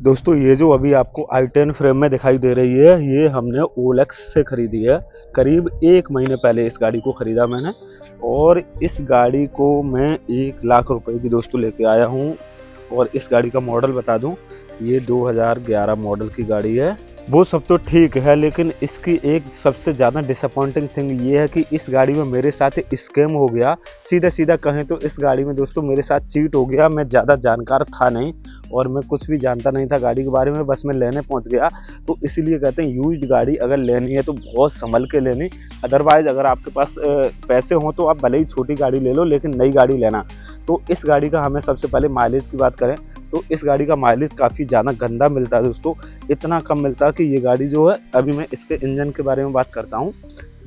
दोस्तों ये जो अभी आपको i10 फ्रेम में दिखाई दे रही है, ये हमने OLX से खरीदी है। करीब 1 महीने पहले इस गाड़ी को खरीदा मैंने, और इस गाड़ी को मैं 1 लाख रुपए की दोस्तों लेके आया हूँ। और इस गाड़ी का मॉडल बता दूं, ये 2011 मॉडल की गाड़ी है। वो सब तो ठीक है, लेकिन इसकी एक सबसे ज़्यादा डिसअपॉइंटिंग थिंग ये है कि इस गाड़ी में मेरे साथ स्कैम हो गया। सीधा सीधा कहें तो इस गाड़ी में दोस्तों मेरे साथ चीट हो गया। मैं ज़्यादा जानकार था नहीं और मैं कुछ भी जानता नहीं था गाड़ी के बारे में, बस मैं लेने पहुंच गया। तो इसलिए कहते हैं यूज्ड गाड़ी अगर लेनी है तो बहुत संभल के लेनी। अदरवाइज़ अगर आपके पास पैसे हों तो आप भले ही छोटी गाड़ी ले लो, लेकिन नई गाड़ी लेना। तो इस गाड़ी का हमें सबसे पहले माइलेज की बात करें तो इस गाड़ी का माइलेज काफ़ी ज़्यादा गंदा मिलता है दोस्तों। इतना कम मिलता है कि ये गाड़ी जो है, अभी मैं इसके इंजन के बारे में बात करता हूँ।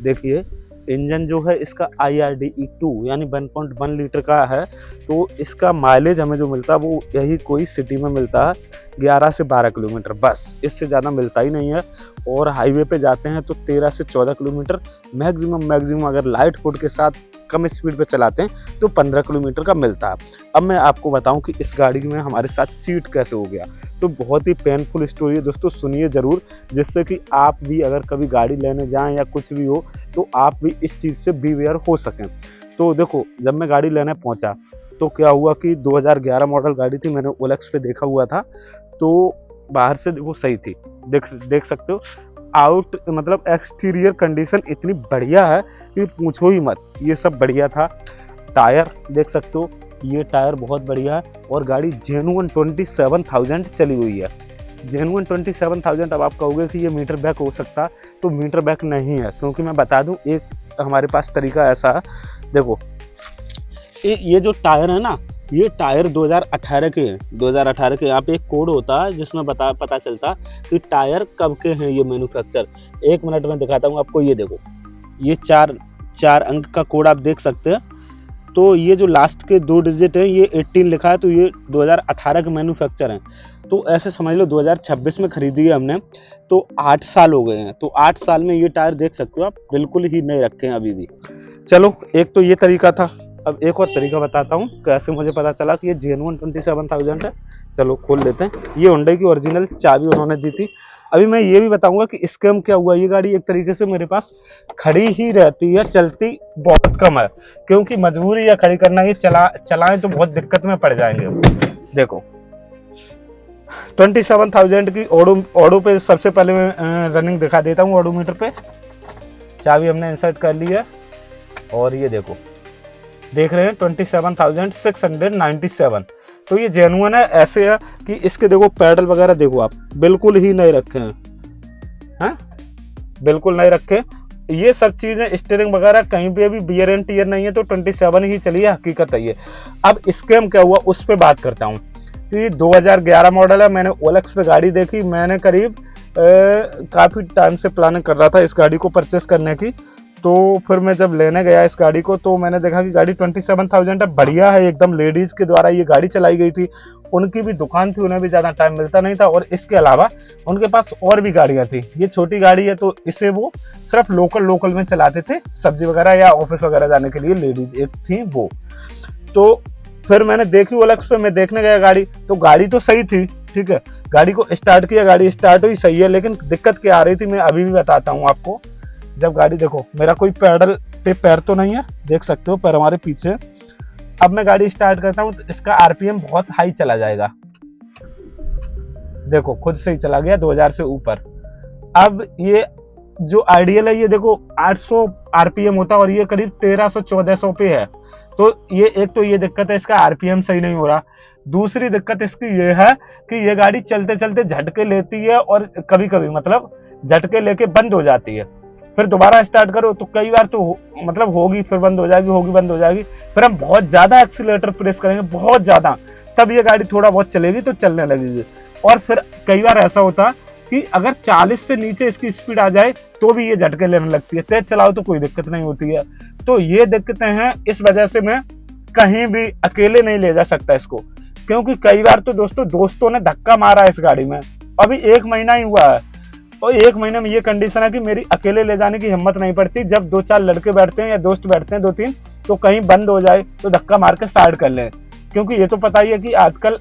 देखिए इंजन जो है इसका IRDE2 यानी 1.1 लीटर का है। तो इसका माइलेज हमें जो मिलता है वो यही कोई सिटी में मिलता है 11 से 12 किलोमीटर, बस इससे ज़्यादा मिलता ही नहीं है। और हाईवे पे जाते हैं तो 13 से 14 किलोमीटर मैक्सिमम अगर लाइट फुट के साथ कम स्पीड पे चलाते हैं तो 15 किलोमीटर का मिलता है। अब मैं आपको बताऊं कि इस गाड़ी में हमारे साथ चीट कैसे हो गया। तो बहुत ही पेनफुल स्टोरी है दोस्तों, सुनिए ज़रूर, जिससे कि आप भी अगर कभी गाड़ी लेने जाएं या कुछ भी हो तो आप भी इस चीज़ से बीवेयर हो सकें। तो देखो, जब मैं गाड़ी लेने पहुंचा तो क्या हुआ कि 2011 मॉडल गाड़ी थी, मैंने OLX पे देखा हुआ था। तो बाहर से वो सही थी, देख सकते हो। आउट मतलब एक्सटीरियर कंडीशन इतनी बढ़िया है कि पूछो ही मत, ये सब बढ़िया था। टायर देख सकते हो, ये टायर बहुत बढ़िया है। और गाड़ी जेन्युइन 27,000 चली हुई है, जेन्युइन 27,000। अब आप कहोगे कि ये मीटर बैक हो सकता, तो मीटर बैक नहीं है, क्योंकि मैं बता दूं एक हमारे पास तरीका ऐसा है। देखो ये जो टायर है ना, ये टायर 2018 के हैं। 2018 के यहाँ पे एक कोड होता है जिसमें पता चलता कि टायर कब के हैं ये मैन्युफैक्चर। 1 मिनट में दिखाता हूँ आपको। ये देखो, ये चार अंक का कोड आप देख सकते हैं। तो ये जो लास्ट के 2 डिजिट हैं, ये 18 लिखा है, तो ये 2018 के मैन्युफैक्चर हैं। तो ऐसे समझ लो 2026 में खरीदी है हमने, तो 8 साल हो गए हैं। तो 8 साल में ये टायर देख सकते हो आप, बिल्कुल ही नहीं रखे हैं अभी भी। चलो, एक तो ये तरीका था। अब एक और तरीका बताता हूँ कैसे मुझे पता चला कि ये जेन्युइन 27,000 है। चलो खोल लेते हैं। ये होंडा की ओरिजिनल चाबी उन्होंने दी थी। अभी मैं ये भी बताऊंगा कि स्कैम क्या हुआ। ये गाड़ी एक तरीके से मेरे पास खड़ी ही रहती है, चलती बहुत कम है, क्योंकि मजबूरी है खड़ी करना। ये चलाएं तो बहुत दिक्कत में पड़ जाएंगे। देखो 27,000 की ऑडो पे सबसे पहले मैं रनिंग दिखा देता हूँ। ऑडोमीटर पे चाबी हमने इंसर्ट कर ली है, और ये देखो, देख रहे हैं 27,697। तो ये जेन्युइन है। ऐसे है कि इसके देखो पैडल वगैरह देखो आप, बिल्कुल ही नहीं रखे हैं, बिल्कुल नहीं रखे। ये सब चीजें स्टीयरिंग वगैरह कहीं पे भी बियर एंड टीयर नहीं है, तो 27 ही चली है, हकीकत है ये। अब स्कैम क्या हुआ उस पर बात करता हूँ। कि 2011 मॉडल है, मैंने OLX पे गाड़ी देखी। मैंने करीब काफी टाइम से प्लानिंग कर रहा था इस गाड़ी को परचेस करने की। तो फिर मैं जब लेने गया इस गाड़ी को, तो मैंने देखा कि गाड़ी 27,000 है, बढ़िया है एकदम। लेडीज के द्वारा ये गाड़ी चलाई गई थी, उनकी भी दुकान थी, उन्हें भी ज़्यादा टाइम मिलता नहीं था। और इसके अलावा उनके पास और भी गाड़ियाँ थी। ये छोटी गाड़ी है, तो इसे वो सिर्फ लोकल में चलाते थे, सब्जी वगैरह या ऑफिस वगैरह जाने के लिए लेडीज एक थी वो। तो फिर मैंने देखी OLX पे, मैं देखने गया गाड़ी, तो गाड़ी तो सही थी, ठीक है। गाड़ी को स्टार्ट किया, गाड़ी स्टार्ट हुई, सही है। लेकिन दिक्कत क्या आ रही थी मैं अभी भी बताता हूँ आपको। जब गाड़ी देखो, मेरा कोई पैडल पे पैर तो नहीं है, देख सकते हो पैर हमारे पीछे। अब मैं गाड़ी स्टार्ट करता हूँ तो इसका RPM बहुत हाई चला जाएगा। देखो खुद से ही चला गया 2000 से ऊपर। अब ये जो आइडियल है, ये देखो 800 RPM होता है, और ये करीब 1300-1400 पे है। तो ये दिक्कत है, इसका RPM सही नहीं हो रहा। दूसरी दिक्कत इसकी ये है कि ये गाड़ी चलते चलते झटके लेती है, और कभी कभी मतलब झटके लेके बंद हो जाती है। फिर दोबारा स्टार्ट करो तो कई बार तो मतलब होगी, फिर बंद हो जाएगी, होगी बंद हो जाएगी। फिर हम बहुत ज्यादा एक्सीलरेटर प्रेस करेंगे, बहुत ज्यादा, तब ये गाड़ी थोड़ा बहुत चलेगी तो चलने लगेगी। और फिर कई बार ऐसा होता कि अगर 40 से नीचे इसकी स्पीड आ जाए तो भी ये झटके लेने लगती है। तेज चलाओ तो कोई दिक्कत नहीं होती है। तो ये दिक्कतें हैं, इस वजह से मैं कहीं भी अकेले नहीं ले जा सकता इसको, क्योंकि कई बार तो दोस्तों ने धक्का मारा है इस गाड़ी में। अभी 1 महीना ही हुआ है, और 1 महीने में ये कंडीशन है कि मेरी अकेले ले जाने की हिम्मत नहीं पड़ती। जब 2-4 लड़के बैठते हैं या दोस्त बैठते हैं 2-3, तो कहीं बंद हो जाए तो धक्का मार के स्टार्ट कर लें। क्योंकि ये तो पता ही है कि आजकल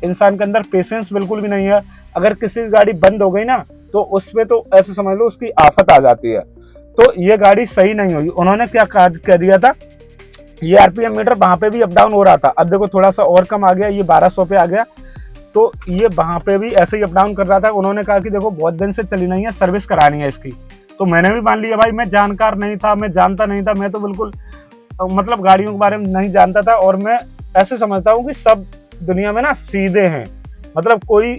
इंसान के अंदर पेशेंस बिल्कुल भी नहीं है। अगर किसी की गाड़ी बंद हो गई ना तो उस पे तो ऐसे समझ लो उसकी आफत आ जाती है। तो ये गाड़ी सही नहीं हुई। उन्होंने क्या कह दिया था, ये आरपीएम मीटर वहां पे भी अप डाउन हो रहा था, अब देखो थोड़ा सा और कम आ गया, ये 1200 पे आ गया। तो ये वहां पे भी ऐसे ही अप डाउन कर रहा था। उन्होंने कहा कि देखो बहुत दिन से चली नहीं है, सर्विस करानी है इसकी। तो मैंने भी मान लिया भाई, मैं जानकार नहीं था, मैं जानता नहीं था, मैं तो बिल्कुल मतलब गाड़ियों के बारे में नहीं जानता था। और मैं ऐसे समझता हूँ कि सब दुनिया में ना सीधे हैं, मतलब कोई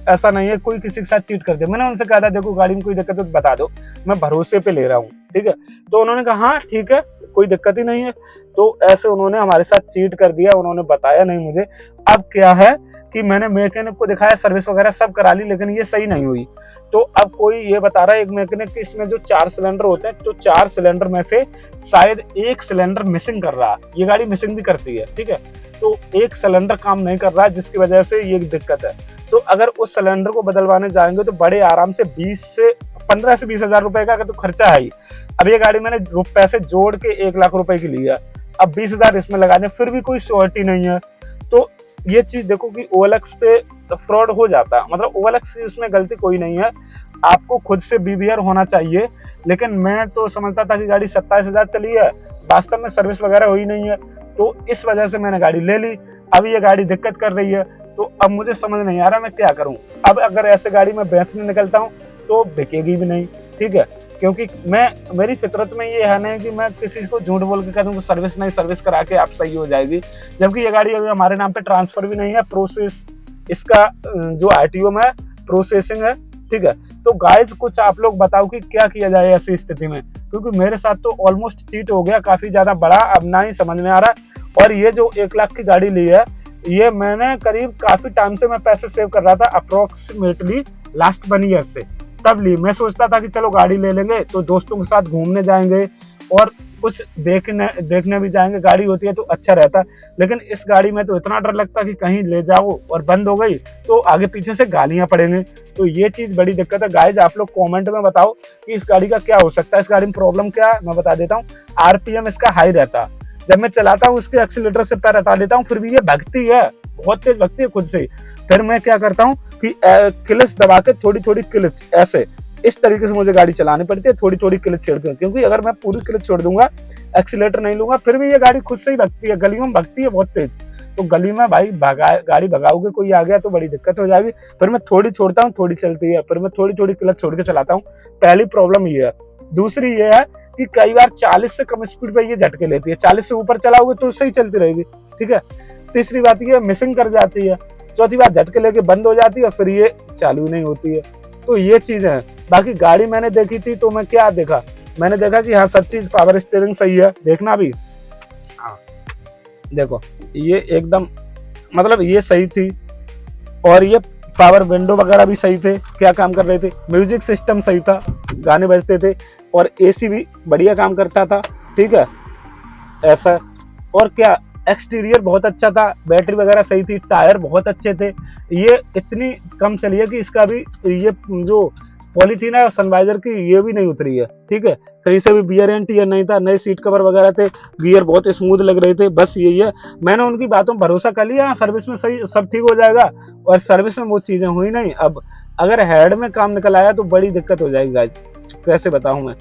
ऐसा नहीं है कोई किसी के साथ चीट कर दे। मैंने उनसे कहा था देखो गाड़ी में कोई दिक्कत हो तो बता दो, मैं भरोसे पे ले रहा हूँ, ठीक है। तो उन्होंने कहा हाँ ठीक है, कोई दिक्कत ही नहीं है। तो ऐसे उन्होंने हमारे साथ चीट कर दिया, उन्होंने बताया नहीं मुझे। अब क्या है कि मैंने मैकेनिक को दिखाया, सर्विस वगैरह सब करा ली, लेकिन ये सही नहीं हुई। तो अब कोई ये बता रहा है एक मैकेनिक कि इसमें जो 4 सिलेंडर होते हैं, तो 4 सिलेंडर में से शायद एक सिलेंडर मिसिंग कर रहा है। ये गाड़ी मिसिंग भी करती है, ठीक है। तो एक सिलेंडर काम नहीं कर रहा है, जिसकी वजह से ये दिक्कत है। तो अगर उस सिलेंडर को बदलवाने जाएंगे तो बड़े आराम से 15 से 20 हजार रुपए का तो खर्चा है ही। अब ये गाड़ी मैंने पैसे जोड़ के 1 लाख रुपए की ली है, अब 20 हजार इसमें लगा दें, फिर भी कोई श्योरिटी नहीं है। तो ये चीज देखो कि OLX पे फ्रॉड हो जाता है, मतलब OLX की उसमें गलती कोई नहीं है, आपको खुद से बीवीआर होना चाहिए। लेकिन मैं तो समझता था कि गाड़ी 27 हजार चली है, वास्तव में सर्विस वगैरह हुई नहीं है, तो इस वजह से मैंने गाड़ी ले ली। अब ये गाड़ी दिक्कत कर रही है, तो अब मुझे समझ नहीं आ रहा मैं क्या करूं। अब अगर ऐसे गाड़ी में बेचने निकलता हूं तो बिकेगी भी नहीं, ठीक है। क्योंकि मेरी फितरत में ये है नहीं कि मैं किसी को झूठ बोल के कह दूं कि सर्विस नहीं, सर्विस करा के आप सही हो जाएगी, जबकि ये गाड़ी अभी हमारे नाम पे ट्रांसफर भी नहीं है। प्रोसेस इसका जो आरटीओ में प्रोसेसिंग है, ठीक है। तो गाइस कुछ आप लोग बताओ कि क्या किया जाए ऐसी स्थिति में, क्योंकि मेरे साथ तो ऑलमोस्ट चीट हो गया, काफी ज्यादा बड़ा, अब ना ही समझ में आ रहा। और ये जो 1 लाख की गाड़ी ली है, ये मैंने करीब काफी टाइम से मैं पैसे सेव कर रहा था, अप्रोक्सीमेटली लास्ट 1 ईयर से, तब ली। मैं सोचता था कि चलो गाड़ी ले लेंगे तो दोस्तों के साथ घूमने जाएंगे और कुछ देखने भी जाएंगे, गाड़ी होती है तो अच्छा रहता। लेकिन इस गाड़ी में तो इतना डर लगता कि कहीं ले जाओ और बंद हो गई तो आगे पीछे से गालियां पड़ेंगे। तो ये चीज बड़ी दिक्कत है। गाइज आप लोग कमेंट में बताओ कि इस गाड़ी का क्या हो सकता है, इस गाड़ी में प्रॉब्लम क्या है। मैं बता देता हूँ, आरपीएम इसका हाई रहता, जब मैं चलाता हूँ उसके एक्सीलेटर से पैर हटा देता हूँ, फिर भी ये भगती है, बहुत तेज भगती है खुद से। फिर मैं क्या करता हूँ कि क्लच दबा के थोड़ी थोड़ी क्लच ऐसे इस तरीके से मुझे गाड़ी चलानी पड़ती है, थोड़ी थोड़ी क्लच छोड़ के, क्योंकि अगर मैं पूरी क्लच छोड़ दूंगा, एक्सीलेटर नहीं लूंगा, फिर भी ये गाड़ी खुद से ही भगती है, गलियों में भगती है बहुत तेज। तो गली में भाई गाड़ी भगाओगे, कोई आ गया तो बड़ी दिक्कत हो जाएगी। फिर मैं थोड़ी छोड़ता हूँ, थोड़ी चलती है, फिर मैं थोड़ी थोड़ी क्लच छोड़ के चलाता हूँ। पहली प्रॉब्लम ये है। दूसरी ये है कि कई बार 40 से कम स्पीड पे ये झटके लेती है, 40 से ऊपर चलाओगे तो सही चलती रहेगी, ठीक है। तीसरी बात ये मिसिंग कर जाती है। चौथी बात झटके लेके बंद हो जाती है, फिर ये चालू नहीं होती है। तो ये चीजें हैं। बाकी गाड़ी मैंने देखी थी तो मैं क्या देखा, मैंने देखा कि हाँ सब चीज पावर स्टीयरिंग सही है, देखना भी, हाँ देखो ये एकदम मतलब ये सही थी, और ये पावर विंडो वगैरह भी सही थे, क्या काम कर रहे थे, म्यूजिक सिस्टम सही था, गाने बजते थे, और एसी भी बढ़िया काम करता था, ठीक है ऐसा। और क्या एक्सटीरियर बहुत अच्छा था, बैटरी वगैरह सही थी, टायर बहुत अच्छे थे। ये इतनी कम चली है कि इसका भी ये जो पॉलीथीन है सनवाइजर की ये भी नहीं उतरी है, ठीक है। कहीं से भी बियर एंड टीयर नहीं था, नए सीट कवर वगैरह थे, गियर बहुत स्मूथ लग रहे थे। बस यही है, मैंने उनकी बातों पर भरोसा कर लिया, सर्विस में सही सब ठीक हो जाएगा, और सर्विस में वो चीजें हुई नहीं। अब अगर हेड में काम निकल आया तो बड़ी दिक्कत हो जाएगी गाइस, कैसे बताऊं मैं।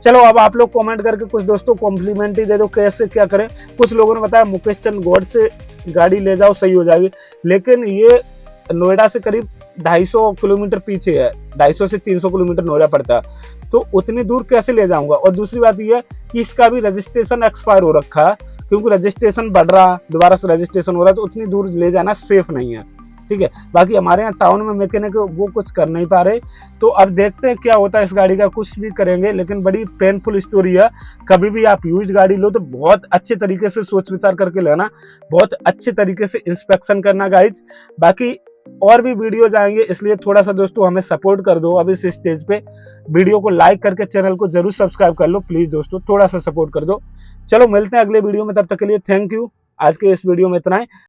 चलो अब आप लोग कमेंट करके कुछ दोस्तों कॉम्प्लीमेंट ही दे दो, कैसे क्या करें। कुछ लोगों ने बताया मुकेश चंद गौड़ से गाड़ी ले जाओ सही हो जाएगी, लेकिन ये नोएडा से करीब 250 किलोमीटर पीछे है, 250 से 300 किलोमीटर नोएडा पड़ता है, तो उतनी दूर कैसे ले जाऊंगा। और दूसरी बात यह है कि इसका भी रजिस्ट्रेशन एक्सपायर हो रखा है, क्योंकि रजिस्ट्रेशन बढ़ रहा, दोबारा से रजिस्ट्रेशन हो रहा है, तो उतनी दूर ले जाना सेफ नहीं है, ठीक है। बाकी हमारे यहाँ टाउन में मैकेनिक वो कुछ कर नहीं पा रहे, तो अब देखते हैं क्या होता है इस गाड़ी का, कुछ भी करेंगे। लेकिन बड़ी पेनफुल स्टोरी है। कभी भी आप यूज गाड़ी लो तो बहुत अच्छे तरीके से सोच विचार करके लेना, बहुत अच्छे तरीके से इंस्पेक्शन करना गाइज। बाकी और भी वीडियोज आएंगे, इसलिए थोड़ा सा दोस्तों हमें सपोर्ट कर दो। अब इस स्टेज पे वीडियो को लाइक करके चैनल को जरूर सब्सक्राइब कर लो प्लीज दोस्तों, थोड़ा सा सपोर्ट कर दो। चलो मिलते हैं अगले वीडियो में, तब तक के लिए थैंक यू। आज के इस वीडियो में इतना ही।